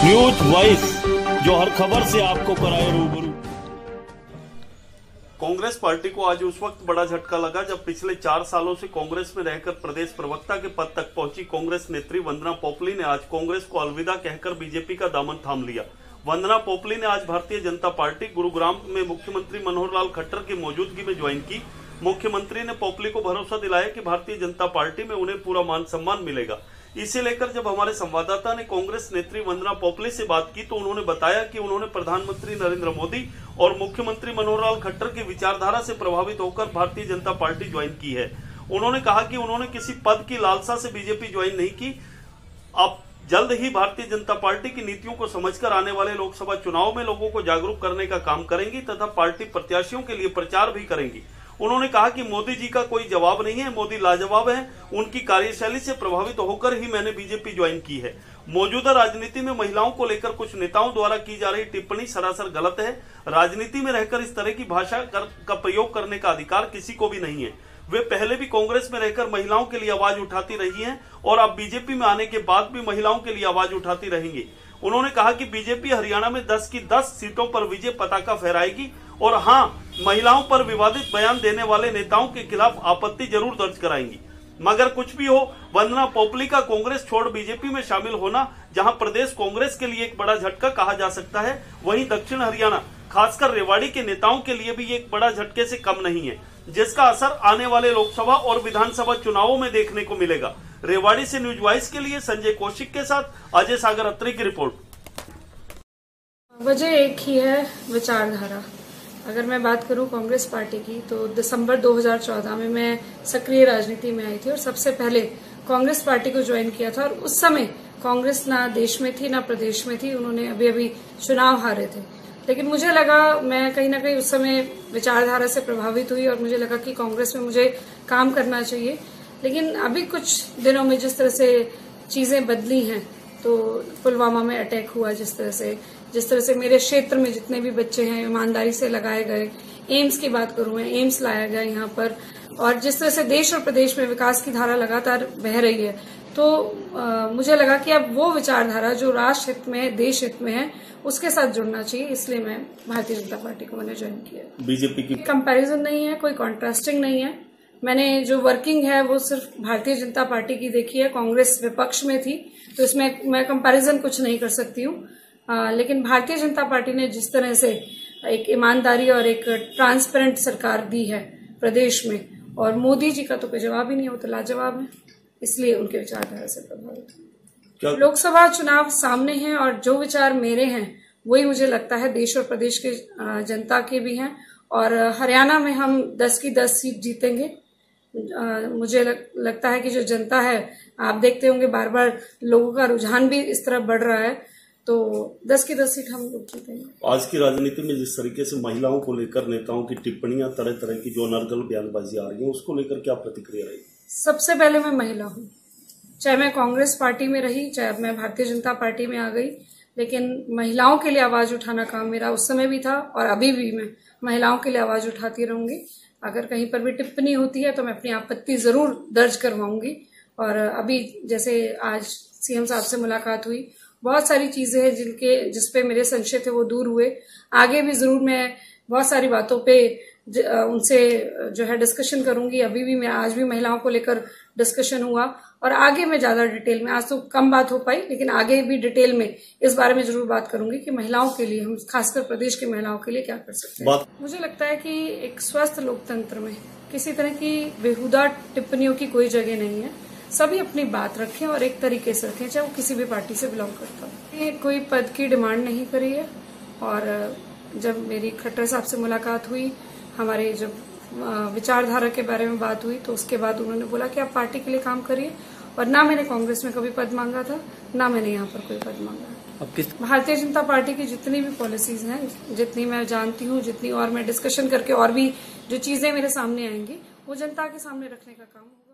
News voice, जो हर खबर से आपको कराए रूबरू। कांग्रेस पार्टी को आज उस वक्त बड़ा झटका लगा जब पिछले 4 सालों से कांग्रेस में रहकर प्रदेश प्रवक्ता के पद तक पहुंची कांग्रेस नेत्री वंदना पोपली ने आज कांग्रेस को अलविदा कहकर बीजेपी का दामन थाम लिया। वंदना पोपली ने आज भारतीय जनता पार्टी गुरुग्राम में मुख्यमंत्री मनोहर लाल खट्टर की मौजूदगी में ज्वाइन की। मुख्यमंत्री ने पोपली को भरोसा दिलाया कि भारतीय जनता पार्टी में उन्हें पूरा मान सम्मान मिलेगा। इसे लेकर जब हमारे संवाददाता ने कांग्रेस नेत्री वंदना पोपली से बात की तो उन्होंने बताया कि उन्होंने प्रधानमंत्री नरेंद्र मोदी और मुख्यमंत्री मनोहर लाल खट्टर की विचारधारा से प्रभावित होकर भारतीय जनता पार्टी ज्वाइन की है। उन्होंने कहा कि उन्होंने किसी पद की लालसा से बीजेपी ज्वाइन नहीं की। अब जल्द ही भारतीय जनता पार्टी की नीतियों को समझकर आने वाले लोकसभा चुनाव में लोगों को जागरूक करने का काम करेंगी तथा पार्टी प्रत्याशियों के लिए प्रचार भी करेंगी। उन्होंने कहा कि मोदी जी का कोई जवाब नहीं है, मोदी लाजवाब है। उनकी कार्यशैली से प्रभावित होकर ही मैंने बीजेपी ज्वाइन की है। मौजूदा राजनीति में महिलाओं को लेकर कुछ नेताओं द्वारा की जा रही टिप्पणी सरासर गलत है। राजनीति में रहकर इस तरह की भाषा का प्रयोग करने का अधिकार किसी को भी नहीं है। वे पहले भी कांग्रेस में रहकर महिलाओं के लिए आवाज उठाती रही हैं और अब बीजेपी में आने के बाद भी महिलाओं के लिए आवाज उठाती रहेंगी। उन्होंने कहा कि बीजेपी हरियाणा में 10 की 10 सीटों पर विजय पताका फहराएगी और हां, महिलाओं पर विवादित बयान देने वाले नेताओं के खिलाफ आपत्ति जरूर दर्ज कराएंगी। मगर कुछ भी हो, वंदना पोपली का कांग्रेस छोड़ बीजेपी में शामिल होना जहां प्रदेश कांग्रेस के लिए एक बड़ा झटका कहा जा सकता है, वहीं दक्षिण हरियाणा खासकर रेवाड़ी के नेताओं के लिए भी एक बड़ा झटके से कम नहीं है, जिसका असर आने वाले लोकसभा और विधानसभा चुनावों में देखने को मिलेगा। रेवाड़ी से न्यूज वॉइस के लिए संजय कौशिक के साथ अजय सागर अत्री की रिपोर्ट। वजह एक ही है, विचारधारा। अगर मैं बात करूं कांग्रेस पार्टी की तो दिसंबर 2014 में मैं सक्रिय राजनीति में आई थी और सबसे पहले कांग्रेस पार्टी को ज्वाइन किया था और उस समय कांग्रेस ना देश में थी ना प्रदेश में थी। उन्होंने अभी अभी चुनाव हारे थे, लेकिन मुझे लगा, मैं कहीं ना कहीं उस समय विचारधारा से प्रभावित हुई और मुझे लगा कि कांग्रेस में मुझे काम करना चाहिए। लेकिन अभी कुछ दिनों में जिस तरह से चीजें बदली हैं, तो पुलवामा में अटैक हुआ, जिस तरह से मेरे क्षेत्र में जितने भी बच्चे हैं ईमानदारी से लगाए गए, एम्स की बात करूं मैं, एम्स लाया गया यहाँ पर, और जिस तरह से देश और प्रदेश में विकास की धारा लगातार बह रही है, तो मुझे लगा कि अब वो विचारधारा जो राष्ट्र हित में है, देश हित में है, उसके साथ जुड़ना चाहिए। इसलिए मैं भारतीय जनता पार्टी को मैंने ज्वाइन किया। बीजेपी की कंपैरिजन नहीं है, कोई कॉन्ट्रास्टिंग नहीं है। मैंने जो वर्किंग है वो सिर्फ भारतीय जनता पार्टी की देखी है। कांग्रेस विपक्ष में थी तो इसमें मैं कंपैरिजन कुछ नहीं कर सकती हूँ। लेकिन भारतीय जनता पार्टी ने जिस तरह से एक ईमानदारी और एक ट्रांसपेरेंट सरकार दी है प्रदेश में, और मोदी जी का तो कोई जवाब ही नहीं, हो तो लाजवाब है, इसलिए उनके विचारधारा से प्रभावित। लोकसभा चुनाव सामने हैं और जो विचार मेरे हैं वही मुझे लगता है देश और प्रदेश के जनता के भी हैं, और हरियाणा में हम 10 की 10 सीट जीतेंगे। मुझे लगता है कि जो जनता है, आप देखते होंगे बार बार लोगों का रुझान भी इस तरफ बढ़ रहा है, तो 10 की 10 सीट हम लोग जीतेंगे। आज की राजनीति में जिस तरीके से महिलाओं को लेकर नेताओं की टिप्पणियां, तरह तरह की जो अनर्गल बयानबाजी आ रही है, उसको लेकर क्या प्रतिक्रिया रहेगी? सबसे पहले मैं महिला हूँ, चाहे मैं कांग्रेस पार्टी में रही, चाहे मैं भारतीय जनता पार्टी में आ गई, लेकिन महिलाओं के लिए आवाज उठाना काम मेरा उस समय भी था और अभी भी मैं महिलाओं के लिए आवाज उठाती रहूंगी। अगर कहीं पर भी टिप्पणी होती है तो मैं अपनी आपत्ति जरूर दर्ज करवाऊंगी। और अभी जैसे आज सीएम साहब से मुलाकात हुई, बहुत सारी चीजें हैं जिसपे मेरे संशय थे वो दूर हुए। आगे भी जरूर मैं बहुत सारी बातों पे उनसे जो है डिस्कशन करूंगी। अभी भी मैं, आज भी महिलाओं को लेकर डिस्कशन हुआ और आगे मैं ज्यादा डिटेल में, आज तो कम बात हो पाई, लेकिन आगे भी डिटेल में इस बारे में जरूर बात करूंगी कि महिलाओं के लिए, हम खासकर प्रदेश की महिलाओं के लिए क्या कर सकते हैं। मुझे लगता है कि एक स्वस्थ लोकतंत्र में किसी तरह की बेहुदा टिप्पणियों की कोई जगह नहीं है। सभी अपनी बात रखें और एक तरीके से रखें, चाहे वो किसी भी पार्टी से बिलोंग करता हो। कोई पद की डिमांड नहीं करी है। और जब मेरी खट्टर साहब से मुलाकात हुई, हमारे जब विचारधारा के बारे में बात हुई, तो उसके बाद उन्होंने बोला कि आप पार्टी के लिए काम करिए। और ना मैंने कांग्रेस में कभी पद मांगा था, ना मैंने यहाँ पर कोई पद मांगा। भारतीय जनता पार्टी की जितनी भी पॉलिसीज हैं, जितनी मैं जानती हूँ, जितनी और मैं डिस्कशन करके और भी जो चीजें मेरे सामने आएंगी, वो जनता के सामने रखने का काम होगा।